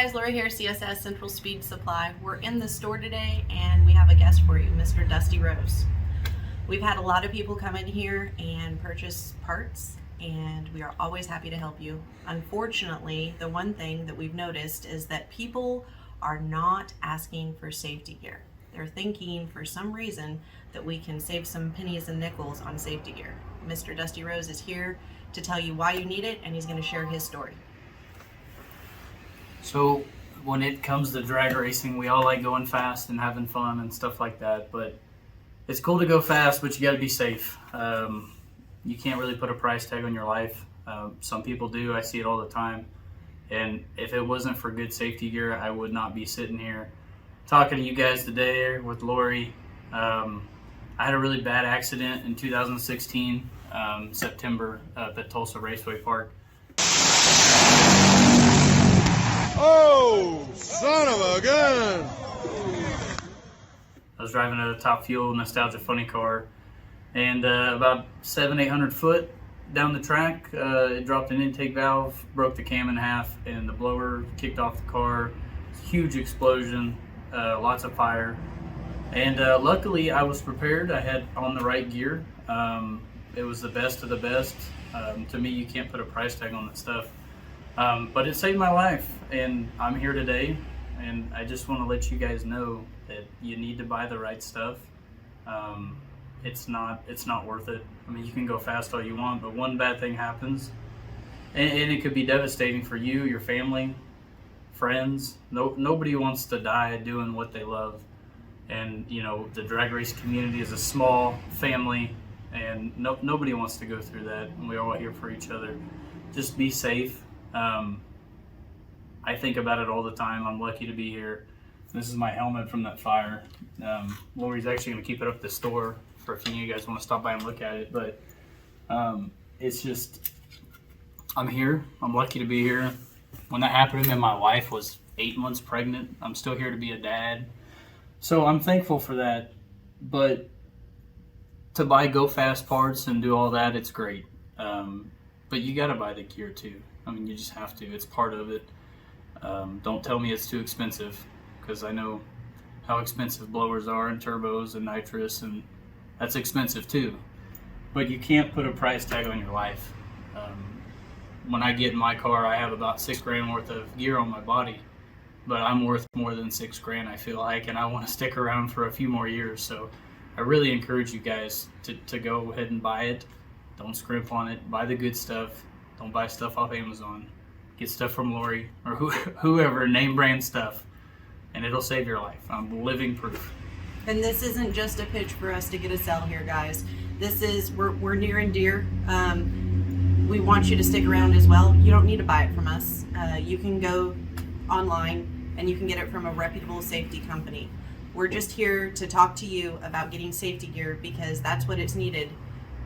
guys, Laura here, CSS-Central Speed Supply. We're in the store today and we have a guest for you, Mr. Dusty Rose. We've had a lot of people come in here and purchase parts, and we are always happy to help you. Unfortunately, the one thing that we've noticed is that people are not asking for safety gear. They're thinking for some reason that we can save some pennies and nickels on safety gear. Mr. Dusty Rose is here to tell you why you need it, and he's going to share his story. So when it comes to drag racing, we all like going fast and having fun and stuff like that, but it's cool to go fast, but you got to be safe. You can't really put a price tag on your life. Some people do. I see it all the time. And if it wasn't for good safety gear, I would not be sitting here talking to you guys today with Lori. I had a really bad accident in 2016, September, at the Tulsa Raceway Park. Oh, son of a gun! I was driving a Top Fuel Nostalgia Funny Car, and about 700-800 foot down the track, it dropped an intake valve, broke the cam in half, and the blower kicked off the car. Huge explosion, lots of fire, and luckily I was prepared. I had on the right gear. It was the best of the best. To me, you can't put a price tag on that stuff. But it saved my life, and I'm here today, and I just want to let you guys know that you need to buy the right stuff. It's not worth it. I mean, you can go fast all you want, but one bad thing happens, and it could be devastating for you, your family, friends. Nobody wants to die doing what they love, and you know the drag race community is a small family, and nobody wants to go through that. And we're all here for each other. Just be safe. I think about it all the time. I'm lucky to be here. This is my helmet from that fire. Lori's actually going to keep it up at the store for if any of you guys want to stop by and look at it. But it's just, I'm here. I'm lucky to be here. When that happened to me, my wife was 8 months pregnant. I'm still here to be a dad. So I'm thankful for that. But to buy Go Fast parts and do all that, it's great. But you got to buy the gear too. I mean, you just have to. It's part of it. Don't tell me it's too expensive, because I know how expensive blowers are and turbos and nitrous, and that's expensive too. But you can't put a price tag on your life. When I get in my car, I have about $6,000 worth of gear on my body, but I'm worth more than $6,000, I feel like, and I want to stick around for a few more years. So I really encourage you guys to go ahead and buy it. Don't scrimp on it. Buy the good stuff. Don't buy stuff off Amazon. Get stuff from Lori or whoever, name brand stuff, and it'll save your life. I'm living proof. And this isn't just a pitch for us to get a sell here, guys. This is, we're near and dear. We want you to stick around as well. You don't need to buy it from us. You can go online and you can get it from a reputable safety company. We're just here to talk to you about getting safety gear, because that's what it's needed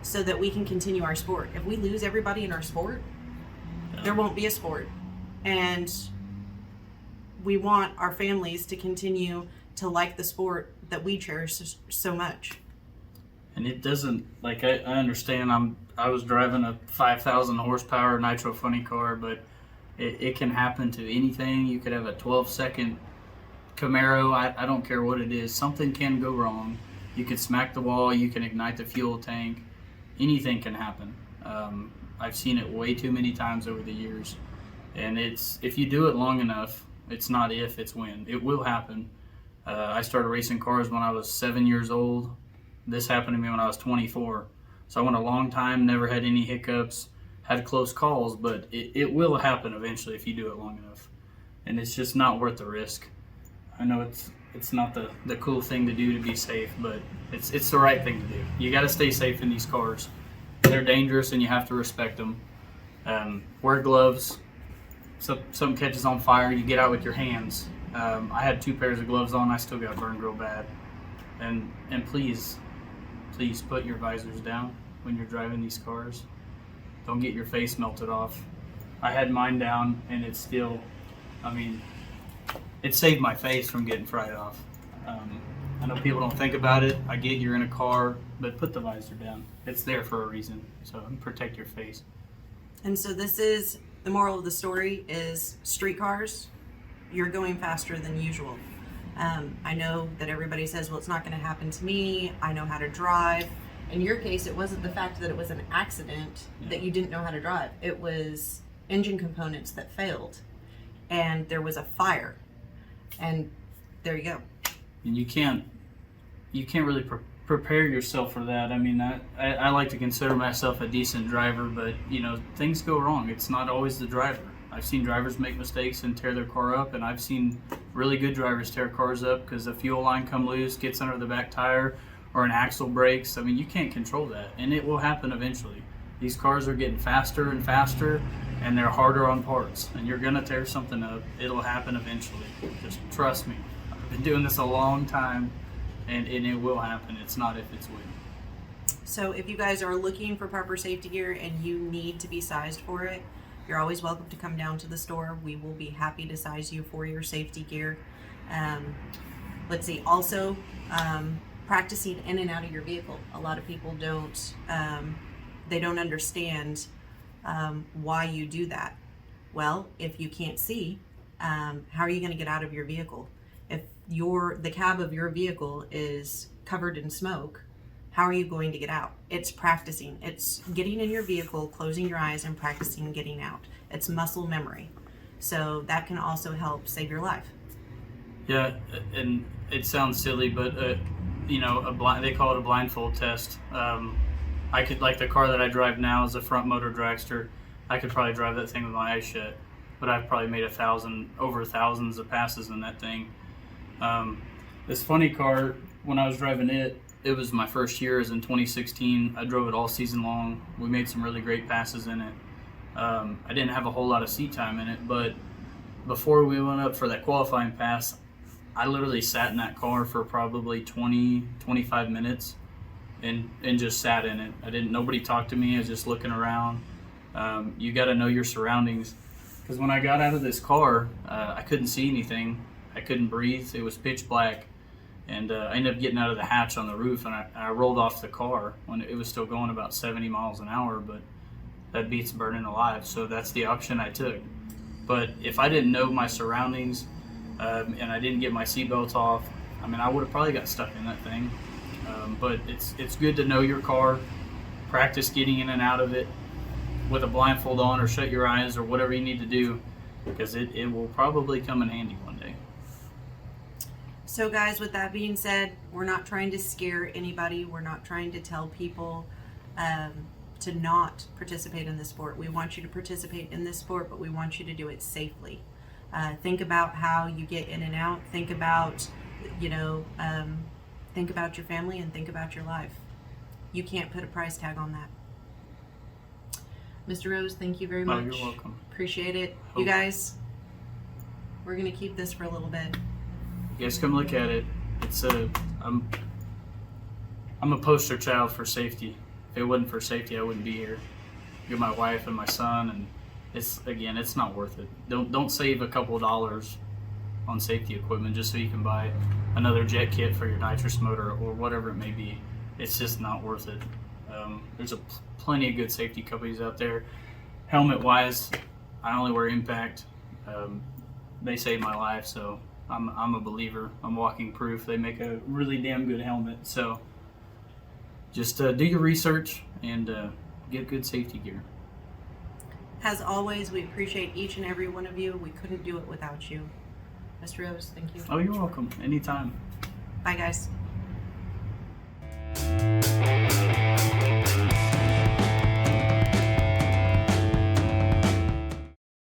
so that we can continue our sport. If we lose everybody in our sport, there won't be a sport. And we want our families to continue to like the sport that we cherish so much. And it doesn't, like, I understand I was driving a 5,000 horsepower Nitro Funny Car, but it can happen to anything. You could have a 12-second Camaro. I don't care what it is. Something can go wrong. You could smack the wall. You can ignite the fuel tank. Anything can happen. I've seen it way too many times over the years, and if you do it long enough, it's not if, it's when. It will happen. I started racing cars when I was 7 years old. This happened to me when I was 24. So I went a long time, never had any hiccups, had close calls, but it will happen eventually if you do it long enough. And it's just not worth the risk. I know it's not the cool thing to do to be safe, but it's the right thing to do. You got to stay safe in these cars. They're dangerous and you have to respect them. Wear gloves. Something catches on fire, you get out with your hands. I had 2 pairs of gloves on. I still got burned real bad. And please put your visors down when you're driving these cars. Don't get your face melted off. I had mine down, and it's still, I mean, it saved my face from getting fried off. I know people don't think about it. I get you're in a car, but put the visor down. It's there for a reason, so protect your face. And so this is, the moral of the story is street cars you're going faster than usual. I know that everybody says, well, it's not going to happen to me. I know how to drive. In your case, it wasn't the fact that it was an accident that you didn't know how to drive. It was engine components that failed, and there was a fire, and there you go. And you can't really prepare yourself for that. I mean, I like to consider myself a decent driver, but things go wrong. It's not always the driver. I've seen drivers make mistakes and tear their car up, and I've seen really good drivers tear cars up because the fuel line come loose, gets under the back tire, or an axle breaks. I mean, you can't control that, and it will happen eventually. These cars are getting faster and faster, and they're harder on parts, and you're gonna tear something up. It'll happen eventually. Just trust me. I've been doing this a long time, and it will happen. It's not if, it's when. So if you guys are looking for proper safety gear and you need to be sized for it, you're always welcome to come down to the store. We will be happy to size you for your safety gear. Let's see, also practicing in and out of your vehicle. A lot of people don't understand why you do that. Well, if you can't see, how are you going to get out of your vehicle? If the cab of your vehicle is covered in smoke, how are you going to get out? It's practicing. It's getting in your vehicle, closing your eyes, and practicing getting out. It's muscle memory. So that can also help save your life. Yeah, and it sounds silly, but they call it a blindfold test. I could, like the car that I drive now is a front motor dragster. I could probably drive that thing with my eyes shut, but I've probably made over thousands of passes in that thing. This funny car, when I was driving it was my first year, is in 2016. I drove it all season long. We made some really great passes in it. I didn't have a whole lot of seat time in it, but before we went up for that qualifying pass, I literally sat in that car for probably 20-25 minutes and just sat in it. Nobody talked to me. I was just looking around. You got to know your surroundings, because when I got out of this car, I couldn't see anything. I couldn't breathe. It was pitch black. And I ended up getting out of the hatch on the roof, and I rolled off the car when it was still going about 70 miles an hour, but that beats burning alive. So that's the option I took. But if I didn't know my surroundings and I didn't get my seatbelt off, I mean, I would have probably got stuck in that thing. But it's good to know your car, practice getting in and out of it with a blindfold on, or shut your eyes, or whatever you need to do, because it will probably come in handy one day. So guys, with that being said, we're not trying to scare anybody. We're not trying to tell people to not participate in this sport. We want you to participate in this sport, but we want you to do it safely. Think about how you get in and out. Think about, think about your family, and think about your life. You can't put a price tag on that. Mr. Rose, thank you very much. Oh, you're welcome. Appreciate it. You guys, we're gonna keep this for a little bit. You guys come look at it. I'm a poster child for safety. If it wasn't for safety, I wouldn't be here. You're my wife and my son, and it's not worth it. Don't save a couple of dollars on safety equipment just so you can buy another jet kit for your nitrous motor or whatever it may be. It's just not worth it. There's plenty of good safety companies out there. Helmet wise, I only wear Impact. They saved my life, so I'm a believer. I'm walking proof. They make a really damn good helmet. So just do your research and get good safety gear. As always, we appreciate each and every one of you. We couldn't do it without you. Mr. Rose, thank you. Oh, you're welcome. Anytime. Bye, guys.